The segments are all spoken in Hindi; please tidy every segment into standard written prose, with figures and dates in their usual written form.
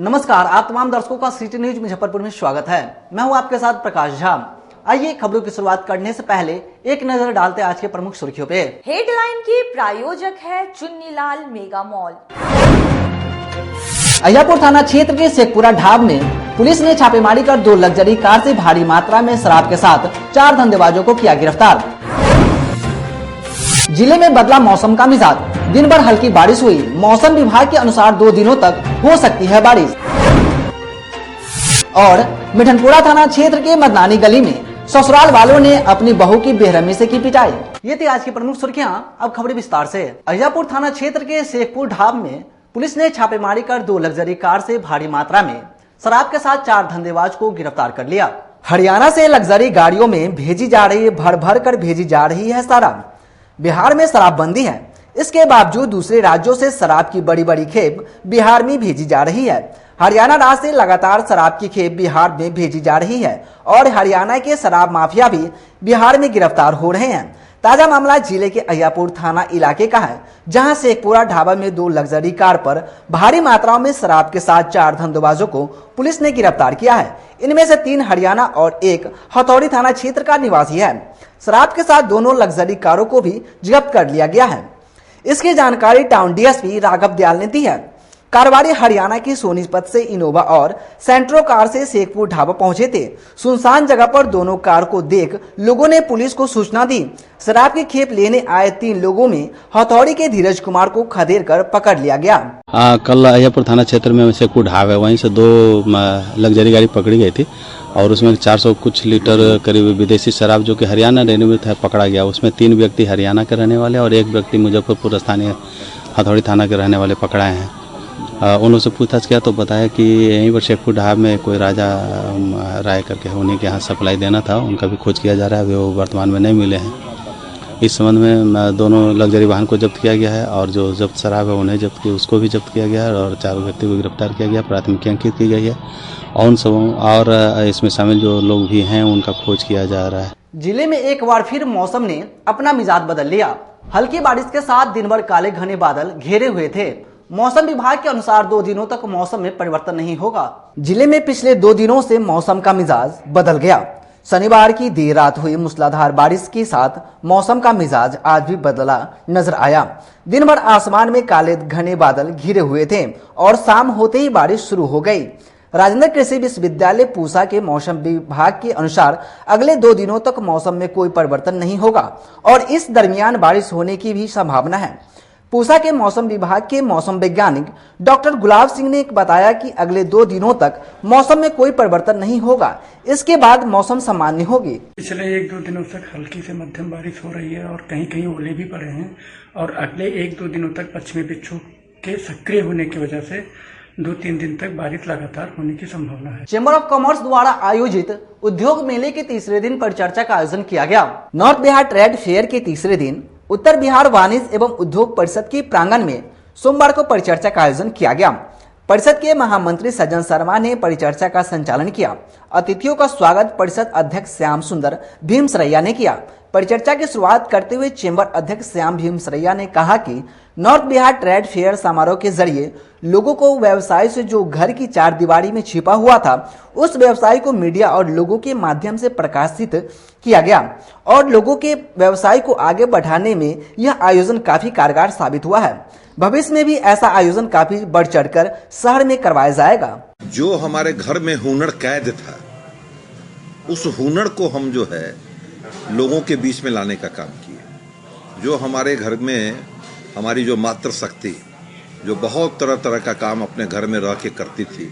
नमस्कार, आप तमाम दर्शकों का सिटी न्यूज मुजफ्फरपुर में स्वागत है। मैं हूं आपके साथ प्रकाश झा। आइए खबरों की शुरुआत करने से पहले एक नजर डालते हैं आज के प्रमुख सुर्खियों पे। हेडलाइन के प्रायोजक है चुन्नीलाल मेगा मॉल। अहियापुर थाना क्षेत्र के शेखपुरा ढाब में पुलिस ने छापेमारी कर 2 लग्जरी कार से भारी मात्रा में शराब के साथ 4 धंधेबाजों को किया गिरफ्तार। जिले में बदला मौसम का मिजाज, दिन भर हल्की बारिश हुई। मौसम विभाग के अनुसार 2 दिनों तक हो सकती है बारिश। और मिठनपुरा थाना क्षेत्र के मदनानी गली में ससुराल वालों ने अपनी बहू की बेरहमी से की पिटाई। ये थी आज की प्रमुख सुर्खियां। अब खबरें विस्तार से। अहियापुर थाना क्षेत्र के शेखपुर ढाब में पुलिस ने छापेमारी कर 2 लग्जरी कार से भारी मात्रा में शराब के साथ 4 धंधेबाज को गिरफ्तार कर लिया। हरियाणा से लग्जरी गाड़ियों में भेजी जा रही है, भर भर कर भेजी जा रही है शराब। बिहार में शराबबंदी है, इसके बावजूद दूसरे राज्यों से शराब की बड़ी बड़ी खेप बिहार में भेजी जा रही है। हरियाणा राज्य से लगातार शराब की खेप बिहार में भेजी जा रही है और हरियाणा के शराब माफिया भी बिहार में गिरफ्तार हो रहे हैं। ताजा मामला जिले के अहियापुर थाना इलाके का है, जहां शेखपुरा ढाबा में 2 लग्जरी कार पर भारी मात्राओं में शराब के साथ 4 धंधेबाजों को पुलिस ने गिरफ्तार किया है। इनमें से 3 हरियाणा और 1 हथौड़ी थाना क्षेत्र का निवासी है। शराब के साथ दोनों लग्जरी कारों को भी जब्त कर लिया गया है। इसकी जानकारी टाउन डीएसपी राघव दयाल ने दी है। कारोबारी हरियाणा की सोनीपत से इनोवा और सेंट्रो कार से शेखपुर ढाबा पहुंचे थे। सुनसान जगह पर दोनों कार को देख लोगों ने पुलिस को सूचना दी। शराब की खेप लेने आए 3 लोगों में हथौड़ी के धीरज कुमार को खदेड़ कर पकड़ लिया गया। कल अहियापुर थाना क्षेत्र में शेखपुर ढाबा है, वहीं से 2 लग्जरी गाड़ी पकड़ी गई थी और उसमें 400 कुछ लीटर करीब विदेशी शराब जो कि हरियाणा रेन्यूमित है पकड़ा गया। उसमें 3 व्यक्ति हरियाणा के रहने वाले और 1 व्यक्ति मुजफ्फरपुर स्थानीय हथौड़ी थाना के रहने वाले पकड़ाए हैं। उनसे पूछताछ किया तो बताया कि यहीं पर शेखपुर ढाब में कोई राजा राय करके उन्हीं के यहाँ सप्लाई देना था। उनका भी खोज किया जा रहा है, अभी वो वर्तमान में नहीं मिले हैं। इस संबंध में दोनों लग्जरी वाहन को जब्त किया गया है और जो जब्त शराब है उन्हें जब्त किया, उसको भी जब्त किया गया है और 4 व्यक्ति को गिरफ्तार किया गया, प्राथमिकी अंकित की गई है और इसमें शामिल जो लोग भी हैं उनका खोज किया जा रहा है। जिले में एक बार फिर मौसम ने अपना मिजाज बदल लिया। हल्की बारिश के साथ दिन भर काले घने बादल घेरे हुए थे। मौसम विभाग के अनुसार 2 दिनों तक मौसम में परिवर्तन नहीं होगा। जिले में पिछले 2 दिनों से मौसम का मिजाज बदल गया। शनिवार की देर रात हुई मूसलाधार बारिश के साथ मौसम का मिजाज आज भी बदला नजर आया। दिन भर आसमान में काले घने बादल घिरे हुए थे और शाम होते ही बारिश शुरू हो गई। राजेंद्र कृषि विश्वविद्यालय पूसा के मौसम विभाग के अनुसार अगले 2 दिनों तक मौसम में कोई परिवर्तन नहीं होगा और इस दरमियान बारिश होने की भी संभावना है। पूसा के मौसम विभाग के मौसम वैज्ञानिक डॉक्टर गुलाब सिंह ने बताया कि अगले 2 दिनों तक मौसम में कोई परिवर्तन नहीं होगा, इसके बाद मौसम सामान्य होगी। पिछले 1-2 दिनों तक हल्की से मध्यम बारिश हो रही है और कहीं कहीं ओले भी पड़े हैं और अगले 1-2 दिनों तक पश्चिमी विक्षोभ के सक्रिय होने की वजह से 2-3 दिन तक बारिश लगातार होने की संभावना है। चैम्बर ऑफ कॉमर्स द्वारा आयोजित उद्योग मेले के तीसरे दिन परिचर्चा का आयोजन किया गया। नॉर्थ बिहार ट्रेड फेयर के तीसरे दिन उत्तर बिहार वाणिज्य एवं उद्योग परिषद के प्रांगण में सोमवार को परिचर्चा का आयोजन किया गया। परिषद के महामंत्री सज्जन शर्मा ने परिचर्चा का संचालन किया। अतिथियों का स्वागत परिषद अध्यक्ष श्याम सुंदर भीमसरैया ने किया। परिचर्चा की शुरुआत करते हुए चैम्बर अध्यक्ष श्याम भीमसरैया ने कहा कि नॉर्थ बिहार ट्रेड फेयर समारोह के जरिए लोगों को व्यवसाय से जो घर की 4 दीवारी में छिपा हुआ था, उस व्यवसाय को मीडिया और लोगों के माध्यम से प्रकाशित किया गया और लोगों के व्यवसाय को आगे बढ़ाने में यह आयोजन काफी कारगर साबित हुआ है। भविष्य में भी ऐसा आयोजन काफी बढ़ चढ़कर शहर में करवाया जाएगा। जो हमारे घर में हुनर कैद था, उस हुनर को हम जो है लोगों के बीच में लाने का काम किए। जो हमारे घर में हमारी जो मातृशक्ति जो बहुत तरह तरह का काम अपने घर में रह के करती थी,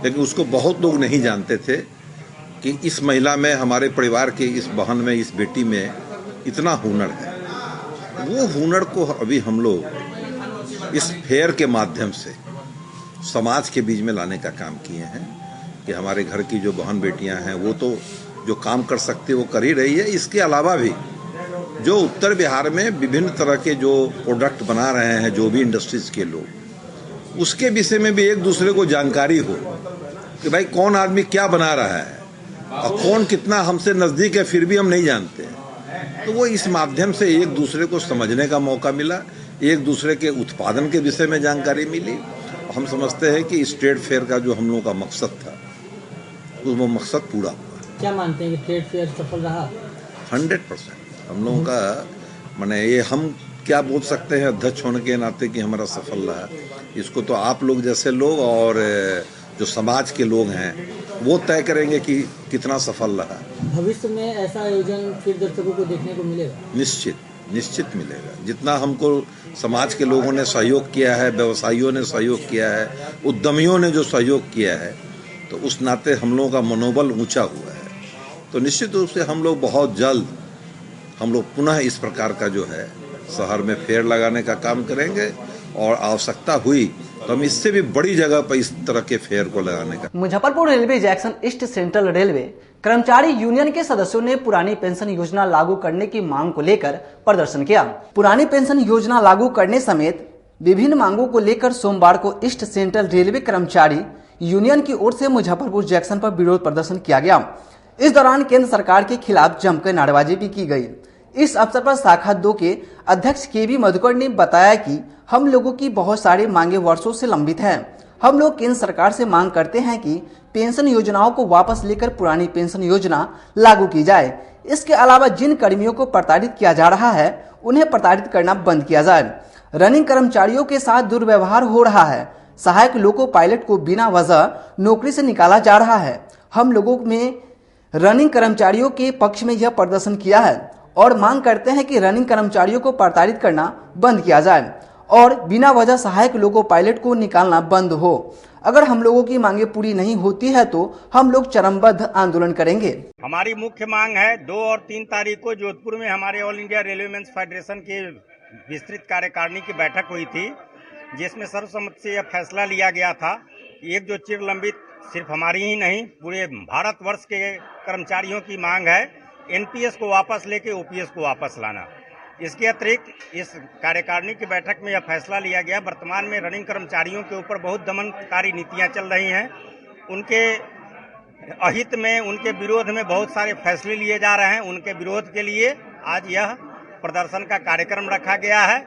लेकिन उसको बहुत लोग नहीं जानते थे कि इस महिला में, हमारे परिवार के इस बहन में, इस बेटी में इतना हुनर है। वो हुनर को अभी हम लोग इस फेयर के माध्यम से समाज के बीच में लाने का काम किए हैं कि हमारे घर की जो बहन बेटियां हैं वो तो जो काम कर सकती है वो कर ही रही है। इसके अलावा भी जो उत्तर बिहार में विभिन्न तरह के जो प्रोडक्ट बना रहे हैं, जो भी इंडस्ट्रीज के लोग, उसके विषय में भी एक दूसरे को जानकारी हो कि भाई कौन आदमी क्या बना रहा है और कौन कितना हमसे नज़दीक है फिर भी हम नहीं जानते। तो वो इस माध्यम से एक दूसरे को समझने का मौका मिला, एक दूसरे के उत्पादन के विषय में जानकारी मिली हम समझते हैं कि स्टेट फेयर का जो हम लोगों का मकसद था वो मकसद पूरा हुआ। क्या मानते हैं कि ट्रेड फेयर सफल रहा? 100% हम लोगों का माने ये हम क्या बोल सकते हैं अध्यक्ष होने के नाते कि हमारा सफल रहा। इसको तो आप लोग जैसे लोग और जो समाज के लोग हैं वो तय करेंगे कि कितना सफल रहा। भविष्य में ऐसा आयोजन फिर दर्शकों को देखने को मिलेगा? निश्चित मिलेगा। जितना हमको समाज के लोगों ने सहयोग किया है, व्यवसायियों ने सहयोग किया है, उद्यमियों ने जो सहयोग किया है, तो उस नाते हम लोगों का मनोबल ऊंचा हुआ है। तो निश्चित रूप से हम लोग बहुत जल्द हम लोग पुनः इस प्रकार का जो है शहर में फेयर लगाने का काम करेंगे और आवश्यकता हुई तो हम इससे भी बड़ी जगह पर इस तरह के फेयर को लगाने का। Muzaffarpur railway junction east central railway कर्मचारी यूनियन के सदस्यों ने पुरानी पेंशन योजना लागू करने की मांग को लेकर प्रदर्शन किया। पुरानी पेंशन योजना लागू करने समेत विभिन्न मांगों को लेकर सोमवार को ईस्ट सेंट्रल रेलवे कर्मचारी यूनियन की ओर से मुजफ्फरपुर जंक्शन पर विरोध प्रदर्शन किया गया। इस दौरान केंद्र सरकार के खिलाफ जमकर नारेबाजी भी की गई। इस अवसर पर शाखा 2 के अध्यक्ष केवी मधुकर ने बताया कि हम लोगों की बहुत सारी मांगे वर्षों से लंबित हैं। हम लोग केंद्र सरकार से मांग करते हैं कि पेंशन योजनाओं को वापस लेकर पुरानी पेंशन योजना लागू की जाए। इसके अलावा जिन कर्मियों को प्रताड़ित किया जा रहा है उन्हें प्रताड़ित करना बंद किया जाए। रनिंग कर्मचारियों के साथ दुर्व्यवहार हो रहा है। सहायक लोको पायलट को बिना वजह नौकरी से निकाला जा रहा है। हम लोगों में रनिंग कर्मचारियों के पक्ष में यह प्रदर्शन किया है और मांग करते हैं कि रनिंग कर्मचारियों को प्रताड़ित करना बंद किया जाए और बिना वजह सहायक लोको पायलट को निकालना बंद हो। अगर हम लोगों की मांगे पूरी नहीं होती है तो हम लोग चरमबद्ध आंदोलन करेंगे। हमारी मुख्य मांग है 2 और 3 तारीख को जोधपुर में हमारे all India railway men's federation की विस्तृत कार्यकारिणी की बैठक हुई थी, जिसमें सर्वसम्मति से यह फैसला लिया गया था कि एक जो चिर लंबित सिर्फ हमारी ही नहीं पूरे भारतवर्ष के कर्मचारियों की मांग है एनपीएस को वापस लेके ओपीएस को वापस लाना। इसके अतिरिक्त इस कार्यकारिणी की बैठक में यह फैसला लिया गया, वर्तमान में रनिंग कर्मचारियों के ऊपर बहुत दमनकारी नीतियां चल रही हैं। उनके अहित में, उनके विरोध में बहुत सारे फैसले लिए जा रहे हैं। उनके विरोध के लिए आज यह प्रदर्शन का कार्यक्रम रखा गया है।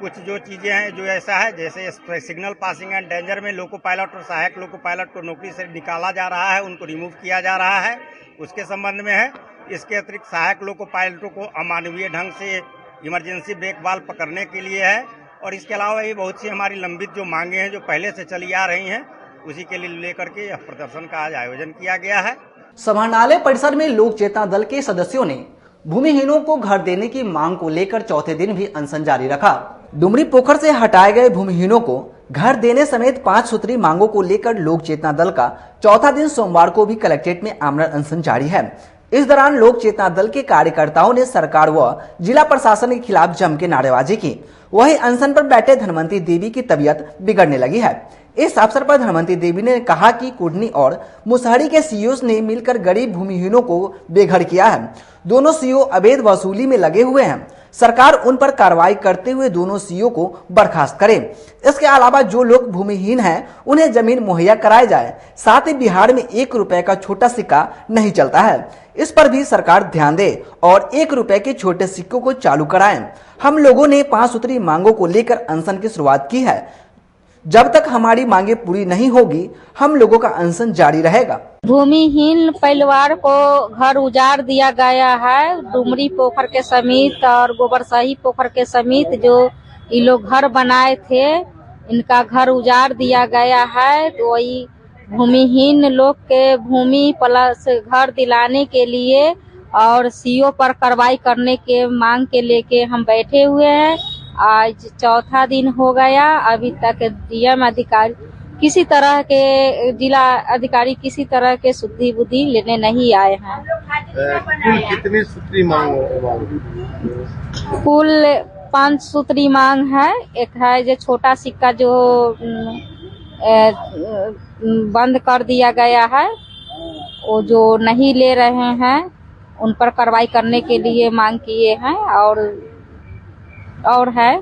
कुछ जो चीजें हैं जो ऐसा है, जैसे सिग्नल पासिंग एंड डेंजर में लोको पायलट और सहायक लोको पायलट को नौकरी से निकाला जा रहा है, उनको रिमूव किया जा रहा है, उसके संबंध में है। इसके अतिरिक्त सहायक लोको पायलटों को अमानवीय ढंग से इमरजेंसी ब्रेक वाल्व पकड़ने के लिए है। और इसके अलावा ये बहुत सी हमारी लंबित जो मांगे हैं जो पहले से चली आ रही हैं, उसी के लिए लेकर के यह प्रदर्शन का आज आयोजन किया गया है। समाहरणालय परिसर में लोक चेतना दल के सदस्यों ने भूमिहीनों को घर देने की मांग को लेकर चौथे दिन भी अनशन जारी रखा। डुमरी पोखर से हटाए गए भूमिहीनों को घर देने समेत 5 सूत्री मांगों को लेकर लोक चेतना दल का चौथा दिन सोमवार को भी कलेक्ट्रेट में आमरण अनशन जारी है। इस दौरान लोक चेतना दल के कार्यकर्ताओं ने सरकार व जिला प्रशासन के खिलाफ जम के नारेबाजी की। वहीं अनशन पर बैठे धनवंती देवी की तबीयत बिगड़ने लगी है। इस अवसर पर धनवंती देवी ने कहा कि कुडनी और मुसहरी के सीईओ ने मिलकर गरीब भूमिहीनों को बेघर किया है। दोनों सीईओ अवैध वसूली में लगे हुए हैं। सरकार उन पर कार्रवाई करते हुए दोनों सीईओ को बर्खास्त करे। इसके अलावा जो लोग भूमिहीन हैं उन्हें जमीन मुहैया कराई जाए। साथ ही बिहार में 1 रुपए का छोटा सिक्का नहीं चलता है, इस पर भी सरकार ध्यान दे और 1 रुपए के छोटे सिक्कों को चालू कराएं। हम लोगों ने 5 सूत्री मांगों को लेकर अनशन की शुरुआत की है। जब तक हमारी मांगे पूरी नहीं होगी हम लोगों का अनशन जारी रहेगा। भूमिहीन परिवार को घर उजाड़ दिया गया है। डुमरी पोखर के समीप और गोबरसही पोखर के समीप जो ये लोग घर बनाए थे, इनका घर उजाड़ दिया गया है। तो वही भूमिहीन लोग के भूमि प्लस घर दिलाने के लिए और सीओ पर कार्रवाई करने के मांग के लेके हम बैठे हुए हैं। आज चौथा दिन हो गया, अभी तक डीएम अधिकारी किसी तरह के, जिला अधिकारी किसी तरह के सुधि बुद्धि लेने नहीं आए हैं। कितनी सूत्री मांग? कुल 5 सूत्री मांग है। एक है जो छोटा सिक्का जो बंद कर दिया गया है, वो जो नहीं ले रहे हैं उन पर कार्रवाई करने के लिए मांग किए हैं। और है,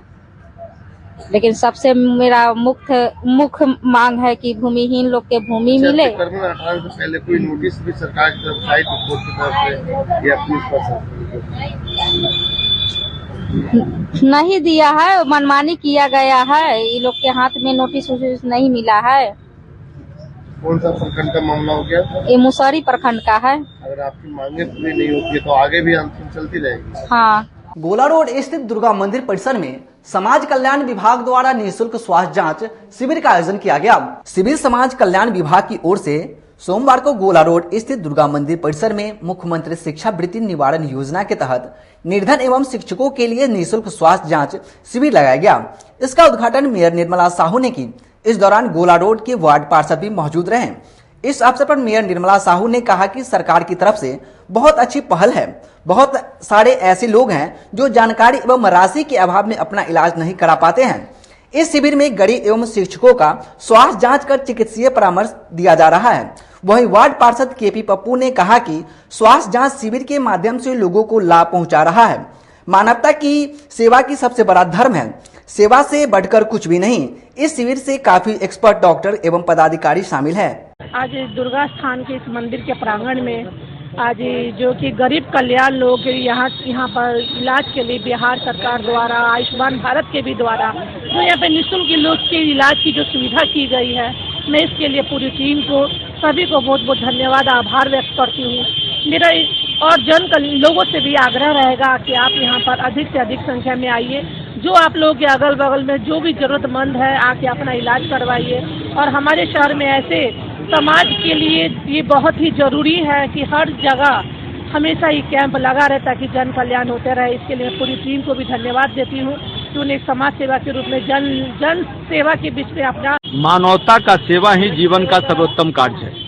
लेकिन सबसे मेरा मुख्य मांग है कि भूमिहीन लोग के भूमि मिले। 18 से पहले कोई नोटिस भी सरकार की तरफ से आई थी, कोर्ट की तरफ से या पुलिस प्रशासन? नहीं दिया है, मनमानी किया गया है। ये लोग के हाथ में नोटिस वोटिस नहीं मिला है। कौन सा प्रखंड का मामला हो गया? ये मुसहरी प्रखंड का है। अगर आपकी मांगे पूरी नहीं होती है तो आगे भी अनशन चलती रहेगी। हाँ। गोला रोड स्थित दुर्गा मंदिर परिसर में समाज कल्याण विभाग द्वारा निःशुल्क स्वास्थ्य जांच शिविर का आयोजन किया गया। शिविर समाज कल्याण विभाग की ओर से सोमवार को गोला रोड स्थित दुर्गा मंदिर परिसर में मुख्यमंत्री शिक्षा वृत्ति निवारण योजना के तहत निर्धन एवं शिक्षकों के लिए निःशुल्क स्वास्थ्य जांच शिविर लगाया गया। इसका उद्घाटन मेयर निर्मला साहू ने की। इस दौरान गोला रोड के वार्ड पार्षद भी मौजूद रहे। इस अवसर पर मेयर निर्मला साहू ने कहा कि सरकार की तरफ से बहुत अच्छी पहल है। बहुत सारे ऐसे लोग हैं जो जानकारी एवं राशि के अभाव में अपना इलाज नहीं करा पाते हैं। इस शिविर में गरीब एवं शिक्षकों का स्वास्थ्य जांच कर चिकित्सीय परामर्श दिया जा रहा है। वहीं वार्ड पार्षद केपी पप्पू ने कहा कि स्वास्थ्य जांच शिविर के माध्यम से लोगों को लाभ पहुंचा रहा है। मानवता की सेवा की सबसे बड़ा धर्म है, सेवा से बढ़कर कुछ भी नहीं। इस शिविर से काफी एक्सपर्ट डॉक्टर एवं पदाधिकारी शामिल हैं। आज दुर्गा स्थान के इस मंदिर के प्रांगण में आज जो कि गरीब कल्याण लोग यहाँ पर इलाज के लिए बिहार सरकार द्वारा आयुष्मान भारत के भी द्वारा जो यहाँ पे निःशुल्क लोग के इलाज की जो सुविधा की गई है, मैं इसके लिए पूरी टीम को सभी को बहुत बहुत धन्यवाद आभार व्यक्त करती हूँ। मेरा और लोगों से भी आग्रह रहेगा कि आप यहाँ पर अधिक से अधिक संख्या में आइए। जो आप लोगों के अगल बगल में जो भी जरूरतमंद है आके अपना इलाज करवाइए। और हमारे शहर में ऐसे समाज के लिए ये बहुत ही जरूरी है कि हर जगह हमेशा ये कैंप लगा रहे ताकि जन कल्याण होते रहे। इसके लिए पूरी टीम को भी धन्यवाद देती हूँ कि उन्हें समाज सेवा के रूप में जन सेवा के बीच में अपना मानवता का सेवा ही जीवन का सर्वोत्तम कार्य है।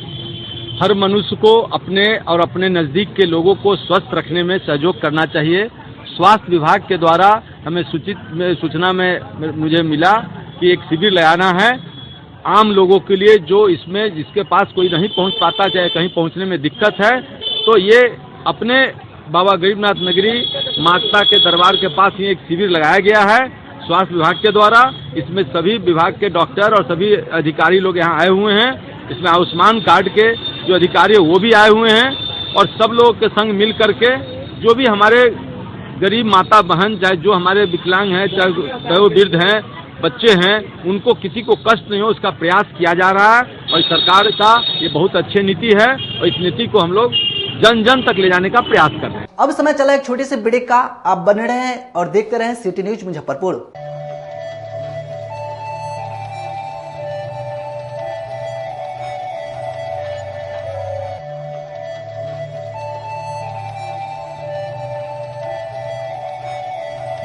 हर मनुष्य को अपने और अपने नजदीक के लोगों को स्वस्थ रखने में सहयोग करना चाहिए। स्वास्थ्य विभाग के द्वारा हमें सूचना में मुझे मिला कि एक शिविर लगाना है आम लोगों के लिए, जो इसमें जिसके पास कोई नहीं पहुंच पाता, चाहे कहीं पहुंचने में दिक्कत है, तो ये अपने बाबा गरीबनाथ नगरी माता के दरबार के पास ही एक शिविर लगाया गया है स्वास्थ्य विभाग के द्वारा। इसमें सभी विभाग के डॉक्टर और सभी अधिकारी लोग यहाँ आए हुए हैं। इसमें आयुष्मान कार्ड के जो अधिकारी है वो भी आए हुए हैं और सब लोगों के संग मिल करके जो भी हमारे गरीब माता बहन, चाहे जो हमारे विकलांग हैं, चाहे वो वृद्ध हैं, बच्चे हैं, उनको किसी को कष्ट नहीं हो उसका प्रयास किया जा रहा है। और सरकार का ये बहुत अच्छी नीति है और इस नीति को हम लोग जन जन तक ले जाने का प्रयास कर रहे हैं। अब समय चला एक छोटे से ब्रेक का। आप बने रहें और देखते रहें सिटी न्यूज मुजफ्फरपुर।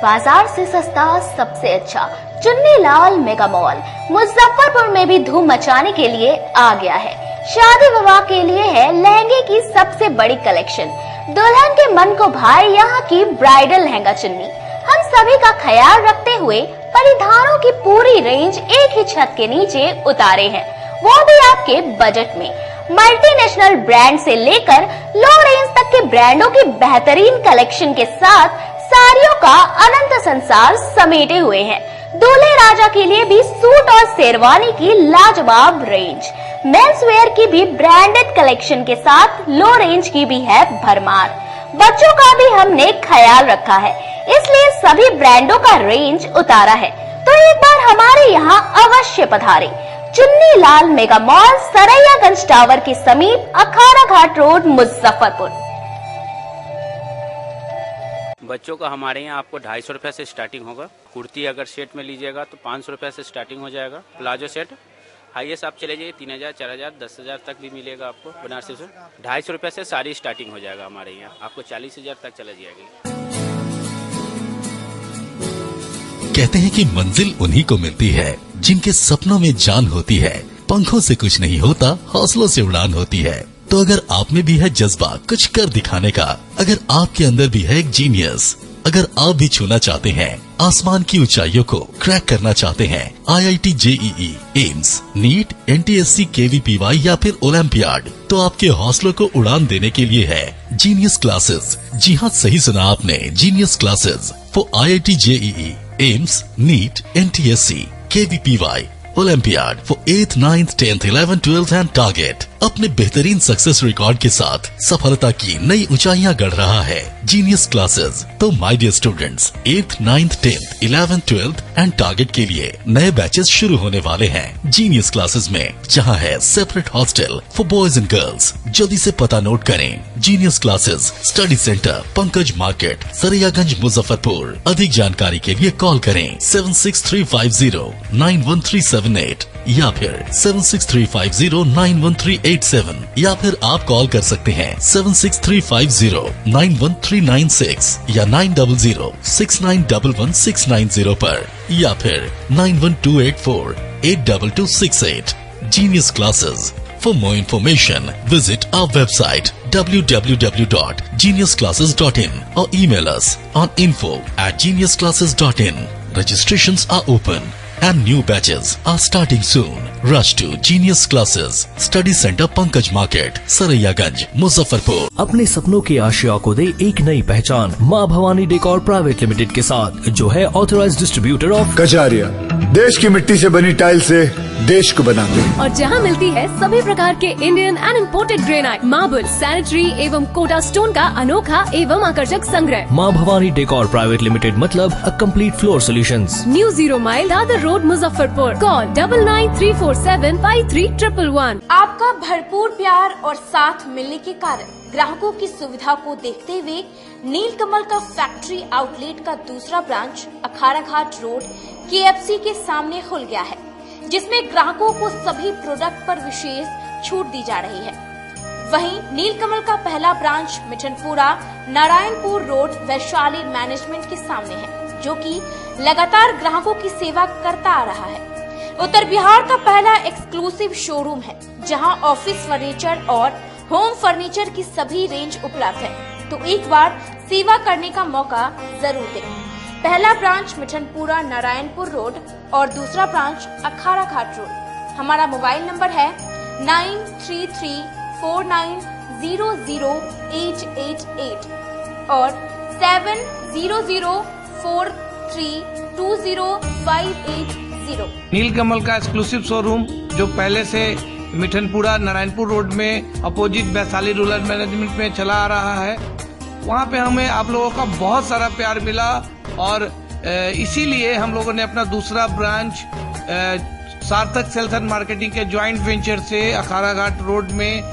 बाजार से सस्ता सबसे अच्छा चुन्नीलाल मेगा मॉल मुजफ्फरपुर में भी धूम मचाने के लिए आ गया है। शादी विवाह के लिए है लहंगे की सबसे बड़ी कलेक्शन। दुल्हन के मन को भाए यहाँ की ब्राइडल लहंगा चुन्नी। हम सभी का ख्याल रखते हुए परिधानों की पूरी रेंज एक ही छत के नीचे उतारे हैं, वो भी आपके बजट में। मल्टीनेशनल ब्रांड से लेकर लो रेंज तक के ब्रांडों की बेहतरीन कलेक्शन के साथ साड़ियों का अनंत संसार समेटे हुए हैं। दूल्हे राजा के लिए भी सूट और शेरवानी की लाजवाब रेंज। मेंस वेयर की भी ब्रांडेड कलेक्शन के साथ लो रेंज की भी है भरमार। बच्चों का भी हमने ख्याल रखा है, इसलिए सभी ब्रांडों का रेंज उतारा है। तो एक बार हमारे यहाँ अवश्य पधारें। Chunnilal mega mall, Saraiyaganj tower के समीप, अखाड़ा घाट रोड, मुजफ्फरपुर। बच्चों का हमारे यहाँ आपको 250 रुपए से स्टार्टिंग होगा। कुर्ती अगर सेट में लीजिएगा तो 500 रुपए से स्टार्टिंग हो जाएगा। प्लाजो सेट हाईएस्ट आप चले जाइए 3000, 4000, 10,000 तक भी मिलेगा आपको बनारसी से। 250 रुपए से सारी स्टार्टिंग हो जाएगा हमारे यहाँ, आपको 40,000 तक चला जाएगी। कहते हैं कि मंजिल उन्हीं को मिलती है जिनके सपनों में जान होती है। पंखों से कुछ नहीं होता, हौसलों से उड़ान होती है। तो अगर आप में भी है जज्बा कुछ कर दिखाने का, अगर आपके अंदर भी है एक जीनियस, अगर आप भी छूना चाहते हैं आसमान की ऊंचाइयों को, क्रैक करना चाहते हैं IIT JEE, AIIMS, NEET, NTSC, KVPY या फिर ओलंपियाड, तो आपके हौसलों को उड़ान देने के लिए है जीनियस क्लासेस। जी हाँ, सही सुना आपने, genius classes for IIT JEE, AIIMS, NEET, NTSC, KVPY, Olympiad for 8th, 9th, 10th, 11th, 12th and Target. अपने बेहतरीन सक्सेस रिकॉर्ड के साथ सफलता की नई ऊंचाइयां गढ़ रहा है। Genius classes. तो my dear students, 8th, 9th, 10th, 11th, 12th and target के लिए नए बैचेस शुरू होने वाले हैं जीनियस क्लासेस में, जहां है separate hostel for boys and girls. जल्दी से पता नोट करें। Genius classes, study centre, Pankaj market, Saraiyaganj, Muzaffarpur. अधिक जानकारी के लिए कॉल करें 7635091378 या फिर 7635091387 या फिर आप कॉल कर सकते हैं 7635091396 या 9006911690 पर या फिर 9128482268। Genius Classes. For more information, visit our website www.geniusclasses.in or email us on info@geniusclasses.in. Registrations are open and new batches are starting soon. Rush to Genius Classes, Study Center, Pankaj Market, Saraiyaganj, Muzaffarpur. अपने सपनों की आशिया को दे एक नई पहचान माँ भवानी डेकोर प्राइवेट लिमिटेड के साथ, जो है ऑथराइज्ड डिस्ट्रीब्यूटर ऑफ कजारिया। देश की मिट्टी से बनी टाइल से देश को बनाते हैं। और जहां मिलती है सभी प्रकार के Indian and imported granite, marble, sanitary एवं कोटा स्टोन का अनोखा एवं आकर्षक संग्रह। माँ भवानी डेकोर प्राइवेट लिमिटेड मतलब a complete floor solutions. New 0 mile Dadar road, Muzaffarpur. Call 9934753111। आपका भरपूर प्यार और साथ मिलने के कारण ग्राहकों की सुविधा को देखते हुए नीलकमल का फैक्ट्री आउटलेट का दूसरा ब्रांच अखाड़ा घाट रोड KFC के सामने खुल गया है, जिसमें ग्राहकों को सभी प्रोडक्ट पर विशेष छूट दी जा रही है। वहीं नीलकमल का पहला branch Mithanpura Narayanpur road Vaishali management के सामने है, जो कि लगातार ग्राहकों की सेवा करता आ रहा है। उत्तर बिहार का पहला एक्सक्लूसिव शोरूम है, जहां ऑफिस फर्नीचर और होम फर्नीचर की सभी रेंज उपलब्ध है, तो एक बार सेवा करने का मौका जरूर दें। पहला ब्रांच मिठनपुरा नारायणपुर रोड और दूसरा ब्रांच अखाड़ा घाट रोड। हमारा मोबाइल नंबर है 9334900888 और 7004320580। नीलकमल का एक्सक्लूसिव शोरूम जो पहले से मिठनपुरा नारायणपुर रोड में अपोजिट वैशाली रूरल मैनेजमेंट में चला आ रहा है, वहाँ पे हमें आप लोगों का बहुत सारा प्यार मिला और इसीलिए हम लोगों ने अपना दूसरा ब्रांच सार्थक सेल्स एंड मार्केटिंग के ज्वाइंट वेंचर से अखाड़ा घाट रोड में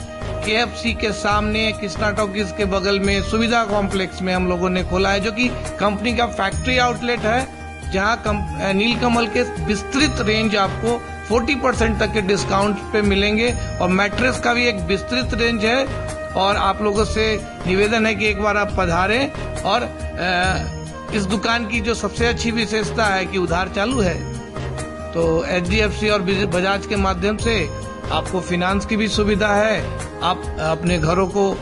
KFC के सामने कृष्णा टॉकीज के बगल में सुविधा कॉम्प्लेक्स में हम लोगों ने खोला है, जो कि कंपनी का फैक्ट्री आउटलेट है, जहां नीलकमल के विस्तृत रेंज आपको 40% तक के डिस्काउंट पे मिलेंगे और मैट्रेस का भी एक विस्तृत रेंज है। और आप लोगों से निवेदन है कि एक बार आप पधारें। और इस दुकान की जो सबसे अच्छी विशेषता है कि उधार चालू है, तो HDFC और बजाज के माध्यम से आपको फिनांस की भी सुविधा है। आप अपने घरों को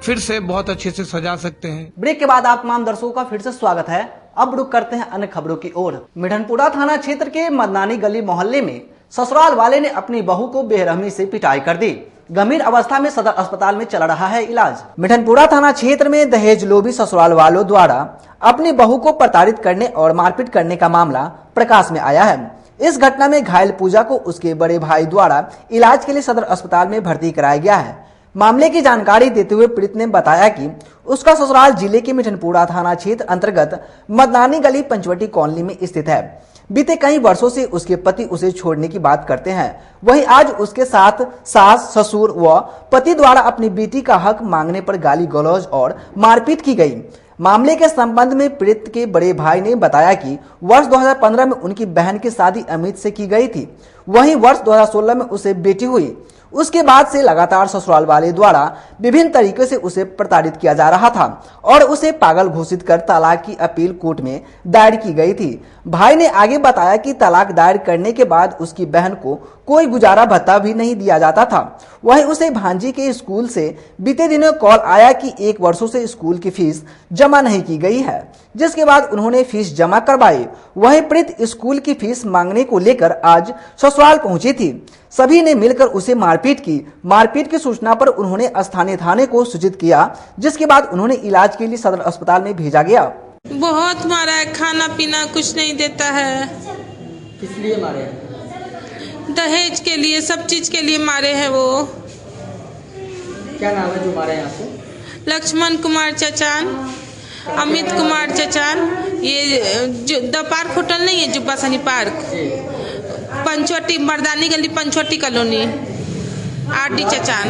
फिर से बहुत अच्छे से सजा सकते हैं। ब्रेक के बाद आप तमाम दर्शकों का फिर से स्वागत है। अब रुक करते हैं अन्य खबरों की ओर। मिठनपुरा थाना क्षेत्र के मदनानी गली मोहल्ले में ससुराल वाले ने अपनी बहू को बेरहमी से पिटाई कर दी। गंभीर अवस्था में सदर अस्पताल में चल रहा है इलाज। मिठनपुरा थाना क्षेत्र में दहेज लोभी ससुराल वालों द्वारा अपनी बहू को प्रताड़ित करने और मारपीट करने का मामला प्रकाश में आया है। इस घटना में घायल पूजा को उसके बड़े भाई द्वारा इलाज के लिए सदर अस्पताल में भर्ती कराया गया है। मामले की जानकारी देते हुए पीड़ित ने बताया कि उसका ससुराल जिले के मिठनपुरा थाना क्षेत्र अंतर्गत मदनानी गली पंचवटी कॉलोनी में स्थित है। बीते कई वर्षों से उसके पति उसे छोड़ने की बात करते हैं। वहीं आज उसके साथ सास, ससुर व पति द्वारा अपनी बेटी का हक मांगने पर गाली गलौज और मारपीट की गई। मामले के संबंध में पीड़ित के बड़े भाई ने बताया कि वर्ष 2015 में उनकी बहन की शादी अमित से की गई थी। वहीं वर्ष 2016 में उसे बेटी हुई। उसके बाद से लगातार ससुराल वाले द्वारा विभिन्न तरीकों से उसे प्रताड़ित किया जा रहा था और उसे पागल घोषित कर तलाक की अपील कोर्ट में दायर की गई थी। भाई ने आगे बताया कि तलाक दायर करने के बाद उसकी बहन को कोई गुजारा भत्ता भी नहीं दिया जाता था। वहीं उसे भांजी के स्कूल से बीते दिनों कॉल आया कि 1 वर्षों से स्कूल की फीस जमा नहीं की गई है, जिसके बाद उन्होंने फीस जमा करवाई। वहीं पीड़ित स्कूल की फीस मांगने को लेकर आज ससुराल पहुंची थी। सभी ने मिलकर उसे मारपीट की। मारपीट की सूचना पर उन्होंने स्थानीय थाने को सूचित किया, जिसके बाद उन्होंने इलाज के लिए सदर अस्पताल में भेजा गया। बहुत मारा है, खाना पीना कुछ नहीं देता है। किस लिए मारे? दहेज के लिए, सब चीज के लिए मारे हैं वो। क्या नाम है जो मारा है आपको? लक्ष्मण कुमार चचान, अमित कुमार चचान, ये जो द पार्क होटल नहीं है, जुब्बा सनी पार्क, पंचवटी मर्दानी गली, पंचवटी कॉलोनी, आरडी चचान।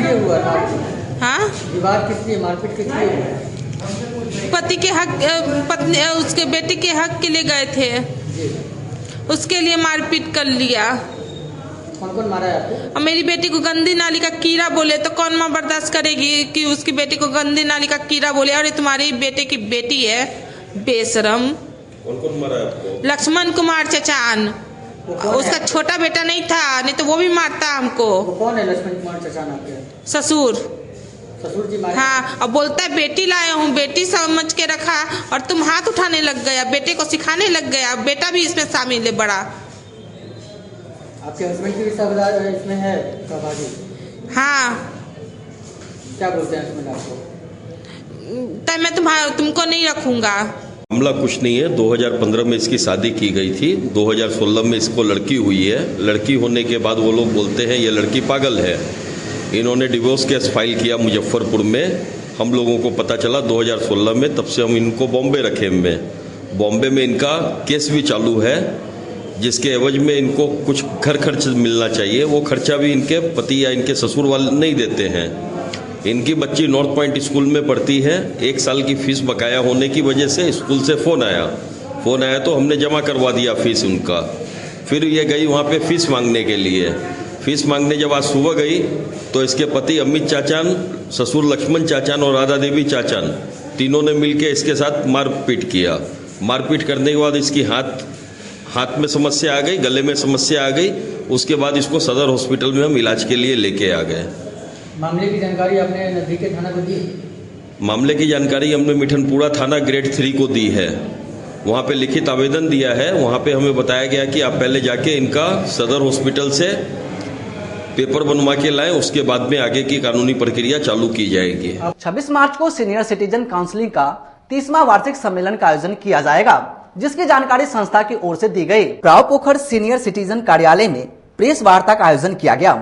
हाँ, विवाद किस लिए, मारपीट किस लिए हुई? पति के हक, पत्नी उसके बेटी के हक के लिए गए थे, उसके लिए मारपीट कर लिया। कौन कौन मारा है आपको? और मेरी बेटी को गंदी नाली का कीड़ा बोले तो कौन माँ बर्दाश्त करेगी कि उसकी बेटी को गंदी नाली का कीड़ा बोले? और ये तुम्हारी बेटे की बेटी है, बेशरम। कौन कौन मारा है आपको? लक्ष्मण कुमार चचान, उसका छोटा बेटा नहीं था, नहीं तो वो भी मारता हमको। वो कौन है लक्ष्मण कुमार चचान आपके? ससुर। ससुर जी मारे? हाँ, और बोलता है बेटी लाया हूँ, बेटी समझ के रखा, और तुम हाथ उठाने लग गया, बेटे को सिखाने लग गया, बेटा भी इसमें शामिल है बड़ा। आपके हस्बैंड की भी साझेदार इसमें है, सहभागी? हाँ। क्या बोलते हैं हस्बैंड आपको? तब मैं तुमको नहीं रखूंगा। मामला कुछ नहीं है, 2015 में इसकी शादी की गई थी, 2016 में इसको लड़की हुई है। लड़की होने के बाद वो लोग बोलते हैं ये लड़की पागल है। इन्होंने डिवोर्स केस फाइल किया मुजफ्फरपुर में, हम लोगों को पता चला 2016 में, तब से हम इनको बॉम्बे रखे हुए। बॉम्बे में इनका केस भी चालू है, जिसके एवज में इनको कुछ घर खर्च मिलना चाहिए, वो खर्चा भी इनके पति या इनके ससुर वाले नहीं देते हैं। इनकी बच्ची नॉर्थ पॉइंट स्कूल में पढ़ती है, 1 साल की फीस बकाया होने की वजह से स्कूल से फ़ोन आया तो हमने जमा करवा दिया फीस उनका। फिर ये गई वहाँ पे फीस मांगने के लिए। फीस मांगने जब आज सुबह गई तो इसके पति अमित चाचान, ससुर लक्ष्मण चाचान और राधा देवी चाचान, तीनों ने मिलकर इसके साथ मारपीट किया। मारपीट करने के बाद इसकी हाथ में समस्या आ गई, गले में समस्या आ गई। उसके बाद इसको सदर हॉस्पिटल में हम इलाज के लिए लेके आ गए। मामले की जानकारी आपने नजदीकी थाना को दी? मामले की जानकारी हमने मिठनपुरा थाना ग्रेड 3 को दी है। वहाँ पे लिखित आवेदन दिया है। वहाँ पे हमें बताया गया कि आप पहले जाके इनका सदर हॉस्पिटल से पेपर बनवा के लाएं, उसके बाद में आगे की कानूनी प्रक्रिया चालू की जाएगी। 26 मार्च को सीनियर सिटीजन काउंसिलिंग का 30वां वार्षिक सम्मेलन का आयोजन किया जाएगा, जिसकी जानकारी संस्था की ओर से दी गई। राव पोखर सीनियर सिटीजन कार्यालय में प्रेस वार्ता का आयोजन किया गया।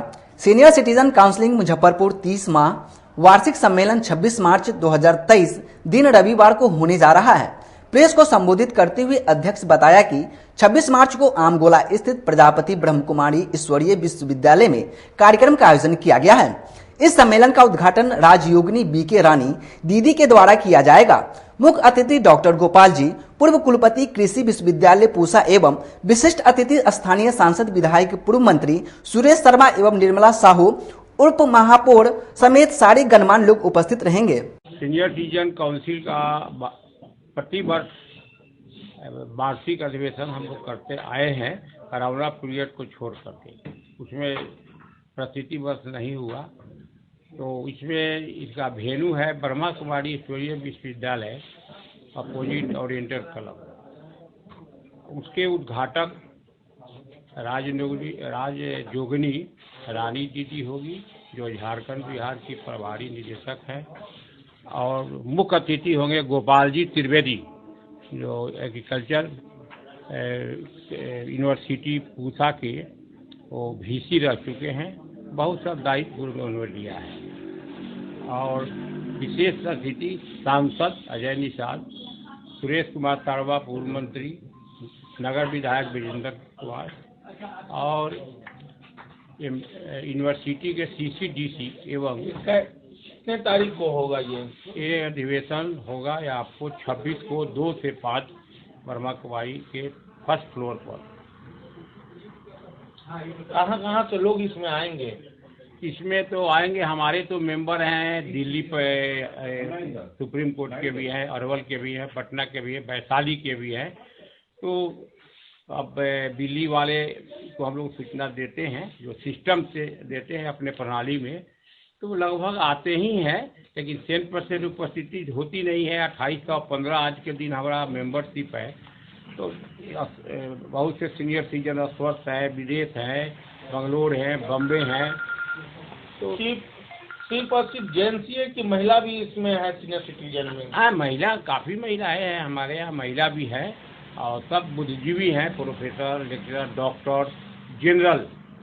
सीनियर सिटीजन काउंसिलिंग मुजफ्फरपुर 30वां वार्षिक सम्मेलन 26 मार्च 2023 दिन रविवार को होने जा रहा है। प्रेस को संबोधित करते हुए अध्यक्ष बताया कि 26 मार्च को आमगोला स्थित प्रजापति ब्रह्म कुमारी ईश्वरीय विश्वविद्यालय में कार्यक्रम का आयोजन किया गया है। इस सम्मेलन का उद्घाटन राजयोगिनी बीके रानी दीदी के द्वारा किया जाएगा। मुख्य अतिथि डॉक्टर गोपाल जी, पूर्व कुलपति कृषि विश्वविद्यालय पूसा एवं विशिष्ट अतिथि स्थानीय सांसद विधायक पूर्व मंत्री सुरेश शर्मा एवं निर्मला साहू उर्फ महापौर समेत सारे गणमान्य लोग उपस्थित रहेंगे। सीनियर सिटीजन काउंसिल का प्रति वर्ष वार्षिक अधिवेशन हम लोग करते आए हैं, कोरोना पीरियड को छोड़ करके। उसमें प्रतीति वर्ष नहीं हुआ, तो इसमें इसका वेन्यू है ब्रह्मा कुमारी ईश्वरीय विश्वविद्यालय अपोजिट ओरिएंटल क्लब। उसके उद्घाटक राजयोगिनी रानी दीदी होगी, जो झारखंड बिहार की प्रभारी निदेशक है, और मुख्य अतिथि होंगे गोपाल जी त्रिवेदी, जो एग्रीकल्चर यूनिवर्सिटी पूसा के वो VC रह चुके हैं। बहुत सा दायित्व उन्होंने लिया है। और विशेष अतिथि सांसद अजय निषाद, सुरेश कुमार तारवा पूर्व मंत्री, नगर विधायक विजेंद्र कुमार, और यूनिवर्सिटी के CCDC एवं कितने तारीख को होगा ये अधिवेशन होगा? या आपको 26 को 2 से 5 ब्रह्मा कुमारी के फर्स्ट फ्लोर पर। कहाँ से लोग इसमें आएंगे? इसमें तो आएंगे, हमारे तो मेंबर हैं दिल्ली पे सुप्रीम कोर्ट के भी हैं, अरवल के भी हैं, पटना के भी हैं, वैशाली के भी हैं। तो अब दिल्ली वाले को हम लोग सूचना देते हैं, जो सिस्टम से देते हैं अपने प्रणाली में, तो लगभग आते ही हैं, लेकिन 100% उपस्थिति होती नहीं है। 28 और 15 आज के दिन हमारा मेंबरशिप है। तो बहुत से सीनियर सिटीजन अस्वस्थ है, विदेश है, बंगलोर है, बम्बे हैं। तो सिर्फ और सिर्फ जेंट्स ही है कि महिला भी इसमें है सीनियर सिटीजन में? हाँ, महिला, काफ़ी महिलाएं हैं हमारे यहाँ, महिला भी है, और सब बुद्धिजीवी हैं, प्रोफेसर, लेक्चरर, डॉक्टर,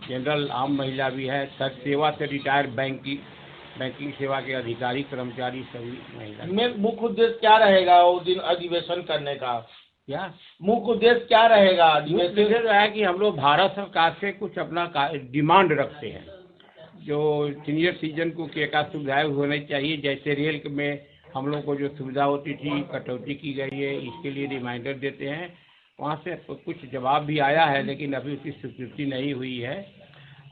जनरल आम महिला भी है, सेवा से रिटायर्ड बैंक की बैंकिंग सेवा के अधिकारी कर्मचारी सभी महिला। में मुख्य उद्देश्य क्या रहेगा वो दिन अधिवेशन करने का? क्या मुख्य उद्देश्य क्या रहेगा उद्देश्य अधिवेशन? है कि हम लोग भारत सरकार से कुछ अपना डिमांड रखते हैं। जो सीनियर सिटीजन को क्या सुविधाएं होनी चाहिए, जैसे रेल में हम लोग को जो सुविधा होती थी कटौती की गई है, इसके लिए रिमाइंडर देते हैं। वहाँ से कुछ जवाब भी आया है, लेकिन अभी उसकी स्वीकृति नहीं हुई है।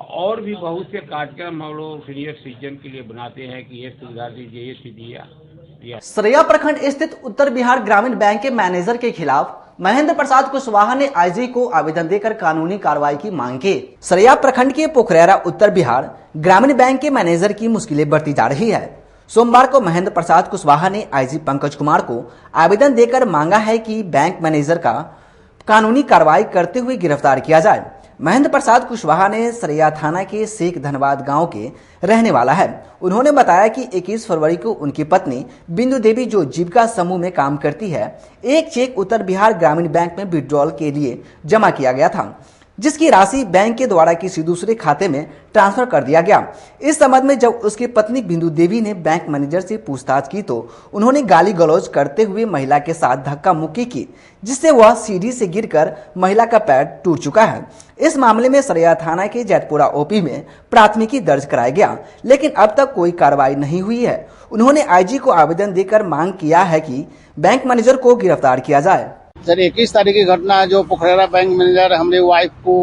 और भी बहुत से कार्यक्रम हम लोग सीनियर सिटीजन के लिए बनाते हैं कि ये सुविधा दीजिए, ये दीजिए। सरैया प्रखंड स्थित उत्तर बिहार ग्रामीण बैंक के मैनेजर के खिलाफ महेंद्र प्रसाद कुशवाहा ने आईजी को आवेदन देकर कानूनी कार्रवाई की मांग की। सरैया प्रखंड के पोखरेरा उत्तर बिहार ग्रामीण बैंक के मैनेजर की मुश्किलें बढ़ती जा रही है। सोमवार को महेंद्र प्रसाद कुशवाहा ने आईजी पंकज कुमार को आवेदन देकर मांगा है कि बैंक मैनेजर का कानूनी कार्रवाई करते हुए गिरफ्तार किया जाए। महेंद्र प्रसाद कुशवाहा ने सरैया थाना के शेख धनबाद गांव के रहने वाला है। उन्होंने बताया कि 21 फरवरी को उनकी पत्नी बिंदु देवी, जो जीविका समूह में काम करती है, एक चेक उत्तर बिहार ग्रामीण बैंक में विड्रॉल के लिए जमा किया गया था, जिसकी राशि बैंक के द्वारा किसी दूसरे खाते में ट्रांसफर कर दिया गया। इस संबंध में जब उसकी पत्नी बिंदु देवी ने बैंक मैनेजर से पूछताछ की तो उन्होंने गाली गलौज करते हुए महिला के साथ धक्का मुक्की की, जिससे वह सीढ़ी से गिरकर महिला का पैर टूट चुका है। इस मामले में सरैया थाना के जैतपुरा ओपी में प्राथमिकी दर्ज कराया गया, लेकिन अब तक कोई कार्रवाई नहीं हुई है। उन्होंने आईजी को आवेदन देकर मांग किया है कि बैंक मैनेजर को गिरफ्तार किया जाए। सर 21 तारीख की घटना है, जो पोखरेरा बैंक मैनेजर हमारे वाइफ को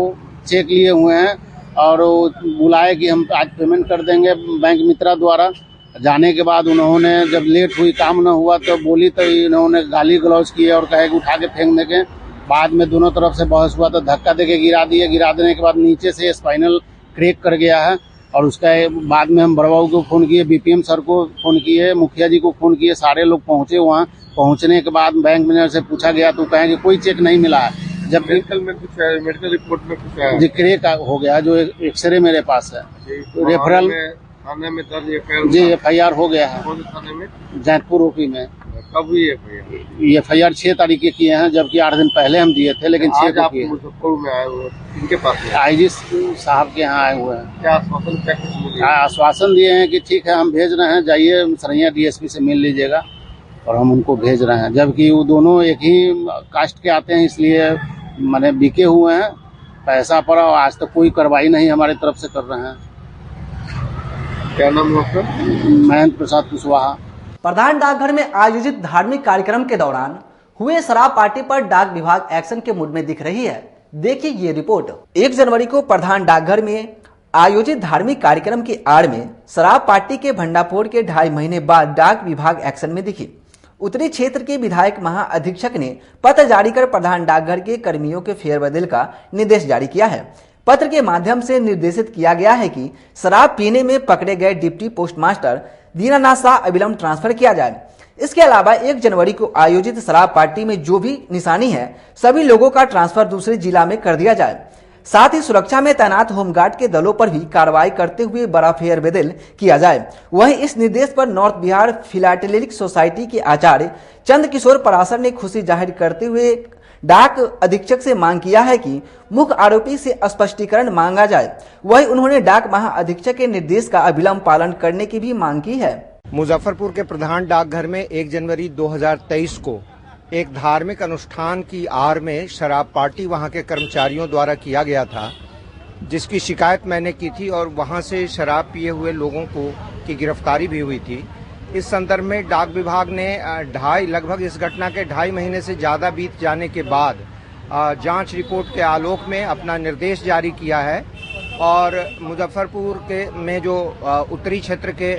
चेक लिए हुए हैं और बुलाए कि हम आज पेमेंट कर देंगे बैंक मित्रा द्वारा। जाने के बाद उन्होंने जब लेट हुई, काम न हुआ तो बोली, तो इन्होंने गाली गलौज किए और कहे कि उठा के फेंक देंगे। बाद में दोनों तरफ से बहस हुआ तो धक्का देके गिरा दिए। गिरा देने के बाद नीचे से स्पाइनल क्रैक कर गया है और उसका बाद में हम बड़बाबू को फोन किए, बीपीएम सर को फोन किए, मुखिया जी को फोन किए, सारे लोग पहुंचे। वहाँ पहुंचने के बाद बैंक मैनेजर से पूछा गया तो कहें कि कोई चेक नहीं मिला है। जब मेडिकल रिपोर्ट में कुछ है, क्रैक हो गया, जो एक्सरे मेरे पास है। रेफरल थाने में दर्ज जी एफआईआर हो गया है। कौन थाने में? जैतपुर ओपी में। कब हुई एफआईआर? 6 तारीख के किए हैं, जबकि 8 दिन पहले हम दिए थे, लेकिन 6 को किए। मुजफ्फरपुर में आए हुए इनके पास आईजी साहब के यहाँ आए हुए हैं। क्या आश्वासन? आश्वासन दिए हैं कि ठीक है हम भेज रहे हैं, जाइए सरैया डीएसपी से मिल लीजिएगा, और हम उनको भेज रहे हैं। जबकि वो दोनों एक ही कास्ट के आते हैं, इसलिए मैंने बिके हुए हैं पैसा पर, आज तक कोई कार्रवाई नहीं हमारी तरफ से कर रहे हैं। क्या नाम है आपका? महेंद्र प्रसाद कुशवाहा। प्रधान डाकघर में आयोजित धार्मिक कार्यक्रम के दौरान हुए शराब पार्टी पर डाक विभाग एक्शन के मूड में दिख रही है। देखिए ये रिपोर्ट। 1 जनवरी को प्रधान डाकघर में आयोजित धार्मिक कार्यक्रम की आड़ में शराब पार्टी के भंडाफोड़ के 2.5 महीने बाद डाक विभाग एक्शन में दिखी। उत्तरी क्षेत्र के विधायक महाअधीक्षक ने पत्र जारी कर प्रधान डाकघर के कर्मियों के फेरबदल का निर्देश जारी किया है। पत्र के माध्यम से निर्देशित किया गया है कि शराब पीने में पकड़े गए डिप्टी पोस्टमास्टर दीनानाथ शाह अविलंब ट्रांसफर किया जाए। इसके अलावा 1 जनवरी को आयोजित शराब पार्टी में जो भी निशानी है, सभी लोगों का ट्रांसफर दूसरे जिला में कर दिया जाए। साथ ही सुरक्षा में तैनात होमगार्ड के दलों पर भी कार्रवाई करते हुए बड़ा फेरबदल किया जाए। वहीं इस निर्देश पर नॉर्थ बिहार फिलाटेलिक सोसाइटी के आचार्य चंद्र किशोर पराशर ने खुशी जाहिर करते हुए डाक अधीक्षक से मांग किया है कि मुख्य आरोपी से स्पष्टीकरण मांगा जाए। वहीं उन्होंने डाक महाअधीक्षक के निर्देश का अविलंब पालन करने की भी मांग की है। मुजफ्फरपुर के प्रधान डाकघर में 1 जनवरी 2023 को एक धार्मिक अनुष्ठान की आड़ में शराब पार्टी वहां के कर्मचारियों द्वारा किया गया था, जिसकी शिकायत मैंने की थी और वहां से शराब पिए हुए लोगों की गिरफ्तारी भी हुई थी। इस संदर्भ में डाक विभाग ने लगभग इस घटना के 2.5 महीने से ज्यादा बीत जाने के बाद जांच रिपोर्ट के आलोक में अपना निर्देश जारी किया है और मुजफ्फरपुर के में जो उत्तरी क्षेत्र के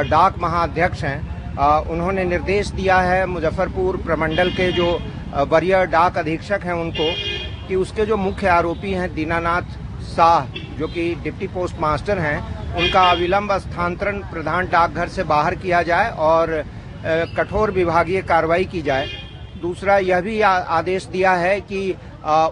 डाक महाअध्यक्ष हैं, उन्होंने निर्देश दिया है मुजफ्फरपुर प्रमंडल के जो वरीय डाक अधीक्षक हैं उनको, कि उसके जो मुख्य आरोपी हैं दीनानाथ शाह, जो कि डिप्टी पोस्ट मास्टर हैं, उनका अविलंब स्थानांतरण प्रधान डाकघर से बाहर किया जाए और कठोर विभागीय कार्रवाई की जाए। दूसरा यह भी आदेश दिया है कि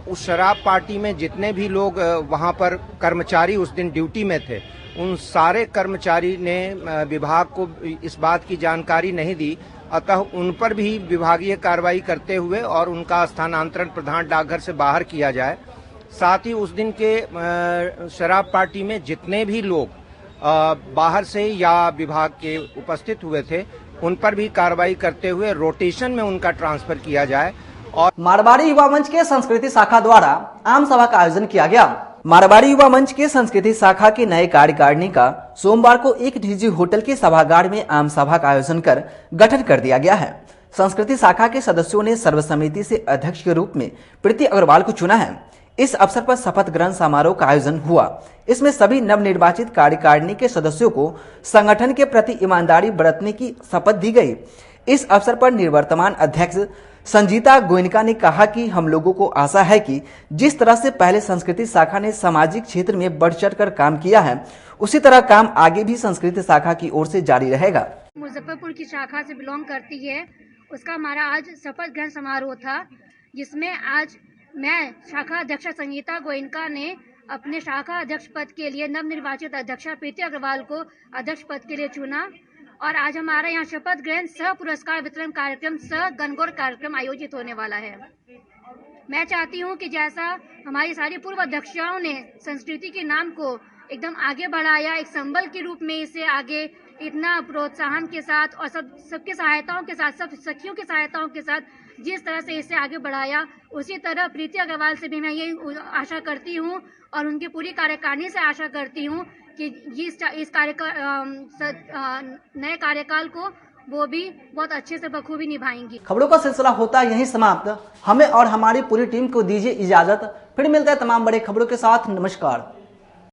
उस शराब पार्टी में जितने भी लोग वहां पर कर्मचारी उस दिन ड्यूटी में थे, उन सारे कर्मचारी ने विभाग को इस बात की जानकारी नहीं दी, अतः उन पर भी विभागीय कार्रवाई करते हुए और उनका स्थानांतरण प्रधान डाकघर से बाहर किया जाए। साथ ही उस दिन के शराब पार्टी में जितने भी लोग बाहर से या विभाग के उपस्थित हुए थे उन पर भी कार्रवाई करते हुए रोटेशन में उनका ट्रांसफर किया जाए। और मारवाड़ी युवा मंच के संस्कृति शाखा द्वारा आम सभा का आयोजन किया गया। मारवाड़ी युवा मंच के संस्कृति शाखा के नए कार्यकारिणी का सोमवार को एक निजी होटल के सभागार में आम सभा का आयोजन कर गठन कर दिया गया है। संस्कृति शाखा के सदस्यों ने सर्वसम्मति से अध्यक्ष के रूप में प्रीति अग्रवाल को चुना है। इस अवसर पर शपथ ग्रहण समारोह का आयोजन हुआ। इसमें सभी नवनिर्वाचित कार्यकारिणी के सदस्यों को संगठन के प्रति ईमानदारी बरतने की शपथ दी गई। इस अवसर पर निवर्तमान अध्यक्ष संजीता गोयनका ने कहा कि हम लोगों को आशा है कि जिस तरह से पहले संस्कृति शाखा ने सामाजिक क्षेत्र में बढ़ चढ़ कर काम किया है, उसी तरह काम आगे भी संस्कृति शाखा की ओर से जारी रहेगा। मुजफ्फरपुर की शाखा से बिलोंग करती है, उसका हमारा आज शपथ ग्रहण समारोह था, जिसमें आज मैं शाखा अध्यक्ष संगीता गोयनका ने अपने शाखा अध्यक्ष पद के लिए नवनिर्वाचित अध्यक्षा प्रीति अग्रवाल को अध्यक्ष पद के लिए चुना। और आज हमारा यहाँ शपथ ग्रहण सह पुरस्कार वितरण कार्यक्रम सह गणगौर कार्यक्रम आयोजित होने वाला है। मैं चाहती हूँ कि जैसा हमारी सारी पूर्व अध्यक्षाओं ने संस्कृति के नाम को एकदम आगे बढ़ाया, एक संबल के रूप में इसे आगे इतना प्रोत्साहन के साथ और सबके सहायताओं के साथ, सब सखियों की सहायताओं के साथ जिस तरह से इसे आगे बढ़ाया, उसी तरह प्रीति अग्रवाल से भी मैं यही आशा करती हूँ और उनकी पूरी कार्यकारिणी से आशा करती हूँ कि इस नए कार्यकाल को वो भी बहुत अच्छे से बखूबी निभाएंगी। खबरों का सिलसिला होता है यहीं समाप्त। हमें और हमारी पूरी टीम को दीजिए इजाजत। फिर मिलते हैं तमाम बड़े खबरों के साथ। नमस्कार।